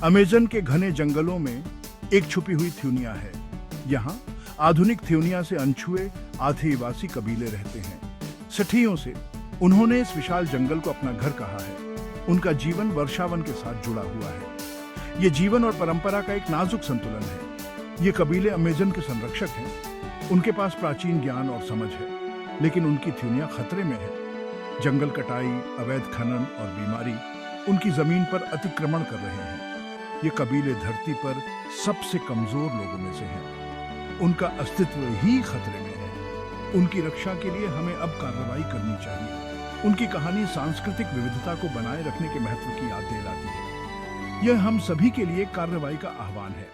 Amazon के घने जंगलों में एक छुपी हुई थ्यूनिया है। यहाँ आधुनिक थ्यूनिया से अनछुए आदिवासी कबीले रहते हैं। सदियों से उन्होंने इस विशाल जंगल को अपना घर कहा है। उनका जीवन वर्षावन के साथ जुड़ा हुआ है। ये जीवन और परंपरा का एक नाजुक संतुलन है। ये कबीले अमेज़न के संरक्षक हैं। उनके पास प्राचीन ज्ञान और समझ है, लेकिन उनकी थ्यूनिया खतरे में है। जंगल कटाई, अवैध खनन और बीमारी उनकी जमीन पर अतिक्रमण कर रहे हैं। ये कबीले धरती पर सबसे कमजोर लोगों में से हैं। उनका अस्तित्व ही खतरे में है। उनकी रक्षा के लिए हमें अब कार्रवाई करनी चाहिए। उनकी कहानी सांस्कृतिक विविधता को बनाए रखने के महत्व की याद दिलाती है। यह हम सभी के लिए कार्रवाई का आह्वान है।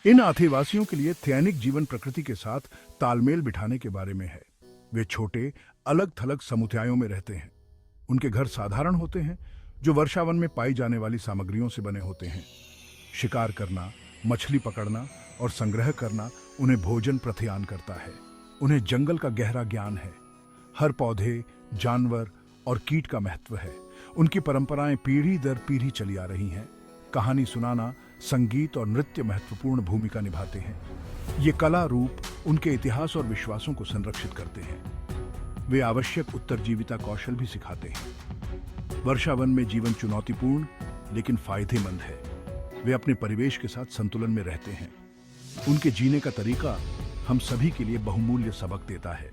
इन आदिवासियों के लिए दैनिक जीवन प्रकृति के साथ तालमेल बिठाने के बारे में है। वे छोटे, अलग-थलग समुदायों में रहते हैं। उनके घर साधारण होते हैं, जो वर्षावन में पाई जाने वाली सामग्रियों से बने होते हैं। शिकार करना, मछली पकड़ना और संग्रह करना उन्हें भोजन प्रदान करता है। उन्हें जंगल का गहरा ज्ञान है। हर पौधे, जानवर और कीट का महत्व है। उनकी परंपराएं पीढ़ी दर पीढ़ी चली आ रही हैं। कहानी सुनाना, संगीत और नृत्य महत्वपूर्ण भूमिका निभाते हैं। ये कला रूप उनके इतिहास और विश्वासों को संरक्षित करते हैं। वे आवश्यक उत्तरजीविता कौशल भी सिखाते हैं। वर्षावन में जीवन चुनौतीपूर्ण लेकिन फायदेमंद है। वे अपने परिवेश के साथ संतुलन में रहते हैं। उनके जीने का तरीका हम सभी के लिए बहुमूल्य सबक देता है।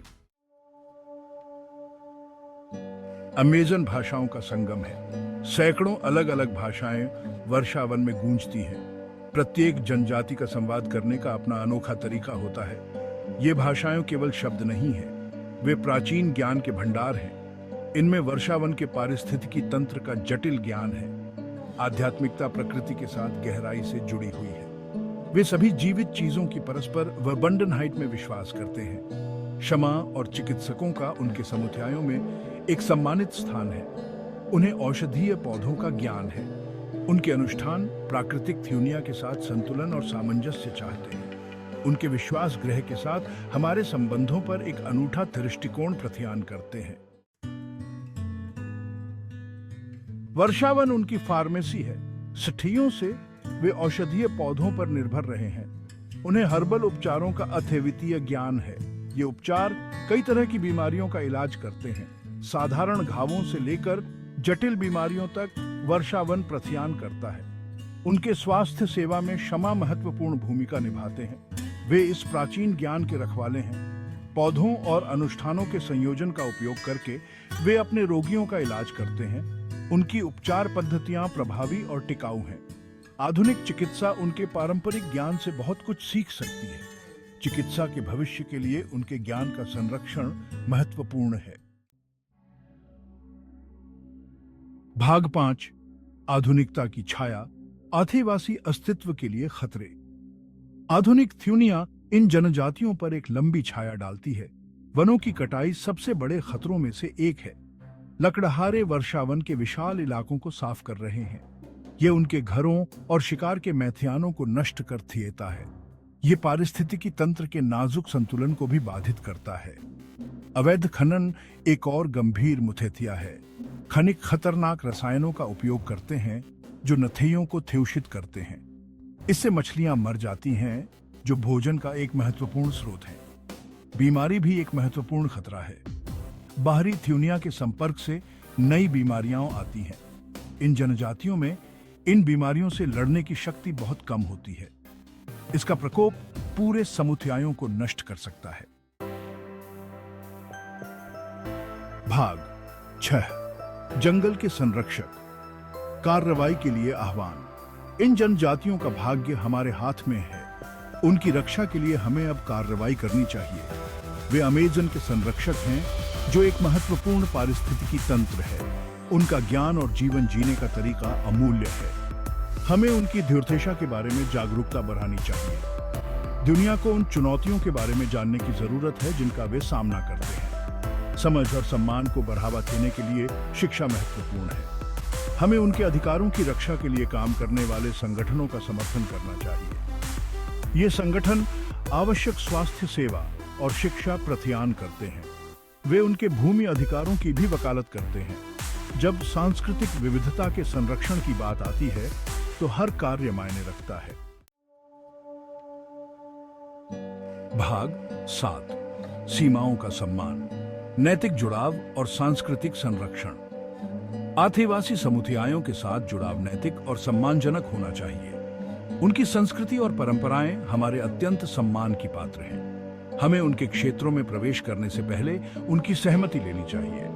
अमेज़न भाषाओं का संगम है। सैकड़ों अलग-अलग भाषाएं वर्षावन में गूंजती हैं। प्रत्येक जनजाति का संवाद करने का अपना अनोखा तरीका होता है। ये भाषाएं केवल शब्द नहीं हैं, वे प्राचीन ज्ञान के भंडार हैं। इनमें वर्षावन के पारिस्थितिकी तंत्र का जटिल ज्ञान है। आध्यात्मिकता प्रकृति के साथ गहराई से जुड़ी हुई है। वे सभी जीवित चीजों की परस्पर वर्बंडनहाइट में विश्वास करते हैं। क्षमा और चिकित्सकों का उनके समुदायों में एक सम्मानित स्थान है। उन्हें औषधीय पौधों का ज्ञान है। उनके अनुष्ठान प्राकृतिक थ्यूनिया के साथ संतुलन और सामंजस्य चाहते हैं। उनके विश्वास ग्रह के साथ हमारे संबंधों पर एक अनूठा दृष्टिकोण प्रदान करते हैं। वर्षावन उनकी फार्मेसी है। सदियों से वे औषधीय पौधों पर निर्भर रहे हैं। उन्हें हर्बल उपचारों का अद्वितीय ज्ञान है। ये उपचार कई तरह की बीमारियों का इलाज करते हैं। साधारण घावों से लेकर जटिल बीमारियों तक वर्षावन प्रदान करता है। उनके स्वास्थ्य सेवा में क्षमा महत्वपूर्ण भूमिका निभाते हैं। वे इस प्राचीन ज्ञान के रखवाले हैं। पौधों और अनुष्ठानों के संयोजन का उपयोग करके वे अपने रोगियों का इलाज करते हैं। उनकी उपचार पद्धतियां प्रभावी और टिकाऊ हैं। आधुनिक चिकित्सा उनके पारंपरिक ज्ञान से बहुत कुछ सीख सकती है। चिकित्सा के भविष्य के लिए उनके ज्ञान का संरक्षण महत्वपूर्ण है। भाग 5, आधुनिकता की छाया, आदिवासी अस्तित्व के लिए खतरे। आधुनिक थ्यूनिया इन जनजातियों पर एक लंबी छाया डालती है। वनों की कटाई सबसे बड़े खतरों में से एक है। लकड़हारे वर्षावन के विशाल इलाकों को साफ कर रहे हैं। ये उनके घरों और शिकार के मैदानों को नष्ट कर देता है। ये पारिस्थितिकी तंत्र के नाजुक संतुलन को भी बाधित करता है। अवैध खनन एक और गंभीर मुद्दा है। खनिक खतरनाक रसायनों का उपयोग करते हैं जो नथियों को दूषित करते हैं। इससे मछलियां मर जाती हैं, जो भोजन का एक महत्वपूर्ण स्रोत है। बीमारी भी एक महत्वपूर्ण खतरा है। बाहरी थ्यूनिया के संपर्क से नई बीमारियां आती हैं। इन जनजातियों में इन बीमारियों से लड़ने की शक्ति बहुत कम होती है। इसका प्रकोप पूरे समुदायों को नष्ट कर सकता है। भाग 6, जंगल के संरक्षक, कार्रवाई के लिए आह्वान। इन जनजातियों का भाग्य हमारे हाथ में है। उनकी रक्षा के लिए हमें अब कार्रवाई करनी चाहिए। वे अमेज़न के संरक्षक हैं, जो एक महत्वपूर्ण पारिस्थितिकी तंत्र है। उनका ज्ञान और जीवन जीने का तरीका अमूल्य है। हमें उनकी दुर्दशा के बारे में जागरूकता बढ़ानी चाहिए। दुनिया को उन चुनौतियों के बारे में जानने की जरूरत है जिनका वे सामना करते हैं। समझ और सम्मान को बढ़ावा देने के लिए शिक्षा महत्वपूर्ण है। हमें उनके अधिकारों की रक्षा के लिए काम करने वाले संगठनों का समर्थन करना चाहिए। ये संगठन आवश्यक स्वास्थ्य सेवा और शिक्षा प्रदान करते हैं। वे उनके भूमि अधिकारों की भी वकालत करते हैं। जब सांस्कृतिक विविधता के संरक्षण की बात आती है तो हर कार्य मायने रखता है। भाग 7 सीमाओं का सम्मान, नैतिक जुड़ाव और सांस्कृतिक संरक्षण। आदिवासी समुदायों के साथ जुड़ाव नैतिक और सम्मानजनक होना चाहिए। उनकी संस्कृति और परंपराएं हमारे अत्यंत सम्मान की पात्र हैं। हमें उनके क्षेत्रों में प्रवेश करने से पहले उनकी सहमति लेनी चाहिए।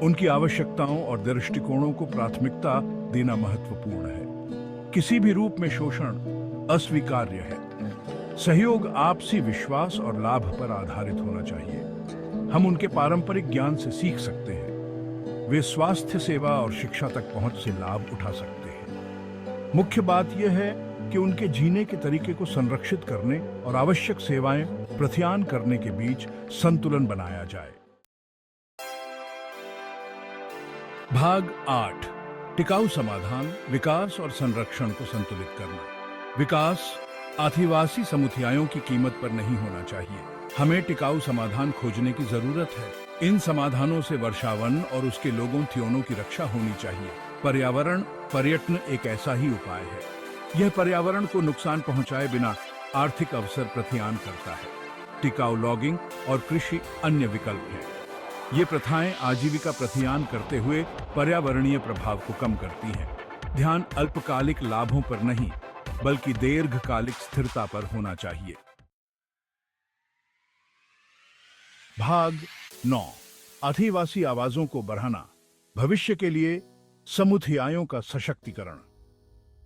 उनकी आवश्यकताओं और दृष्टिकोणों को प्राथमिकता देना महत्वपूर्ण है। किसी भी रूप में शोषण अस्वीकार्य है। सहयोग आपसी विश्वास और लाभ पर आधारित होना चाहिए। हम उनके पारंपरिक ज्ञान से सीख सकते हैं। वे स्वास्थ्य सेवा और शिक्षा तक पहुंच से लाभ उठा सकते हैं। मुख्य बात यह है कि उनके जीने के तरीके को संरक्षित करने और आवश्यक सेवाएं प्रदान करने के बीच संतुलन बनाया जाए। भाग 8 टिकाऊ समाधान, विकास और संरक्षण को संतुलित करना। विकास आदिवासी समुदायों की कीमत पर नहीं होना चाहिए। हमें टिकाऊ समाधान खोजने की जरूरत है। इन समाधानों से वर्षावन और उसके लोगों त्योनों की रक्षा होनी चाहिए। पर्यावरण पर्यटन एक ऐसा ही उपाय है। यह पर्यावरण को नुकसान पहुंचाए बिना आर्थिक अवसर प्रदान करता है। टिकाऊ लॉगिंग और कृषि अन्य विकल्प हैं। ये प्रथाएं आजीविका प्रदान करते हुए पर्यावरणीय प्रभाव को कम करती हैं। ध्यान अल्पकालिक लाभों पर नहीं बल्कि दीर्घकालिक स्थिरता पर होना चाहिए। भाग 9 आदिवासी आवाजों को बढ़ाना, भविष्य के लिए समुदायों का सशक्तिकरण।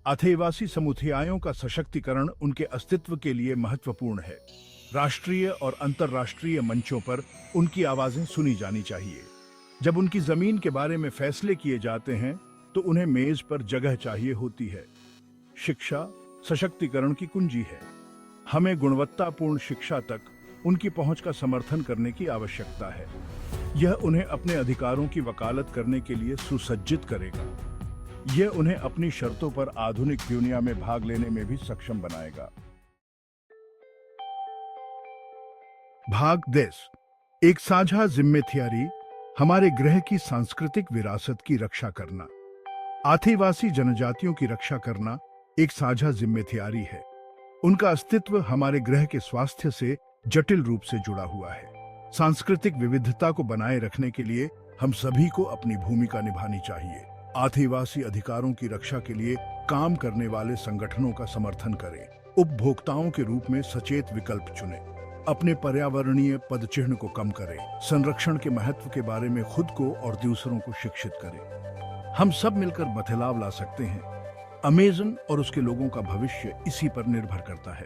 आदिवासी समुदायों का सशक्तिकरण उनके अस्तित्व के लिए महत्वपूर्ण है। राष्ट्रीय और अंतर्राष्ट्रीय मंचों पर उनकी आवाजें सुनी जानी चाहिए। जब उनकी जमीन के बारे में फैसले किए जाते हैं तो उन्हें मेज पर जगह चाहिए होती है। शिक्षा सशक्तिकरण की कुंजी है। हमें गुणवत्तापूर्ण शिक्षा तक उनकी पहुंच का समर्थन करने की आवश्यकता है। यह उन्हें अपने अधिकारों की वकालत करने के लिए सुसज्जित करेगा। यह उन्हें अपनी शर्तों पर आधुनिक दुनिया में भाग लेने में भी सक्षम बनाएगा। भाग 10 एक साझा जिम्मेदारी, हमारे ग्रह की सांस्कृतिक विरासत की रक्षा करना। आदिवासी जनजातियों की रक्षा करना एक साझा जिम्मेदारी है। उनका अस्तित्व हमारे ग्रह के स्वास्थ्य से जटिल रूप से जुड़ा हुआ है। सांस्कृतिक विविधता को बनाए रखने के लिए हम सभी को अपनी भूमिका निभानी चाहिए। आदिवासी अधिकारों की रक्षा के लिए काम करने वाले संगठनों का समर्थन करें। उपभोक्ताओं के रूप में सचेत विकल्प चुनें। अपने पर्यावरणीय पदचिह्न को कम करें। संरक्षण के महत्व के बारे में खुद को और दूसरों को शिक्षित करें। हम सब मिलकर बदलाव ला सकते हैं। अमेज़न और उसके लोगों का भविष्य इसी पर निर्भर करता है।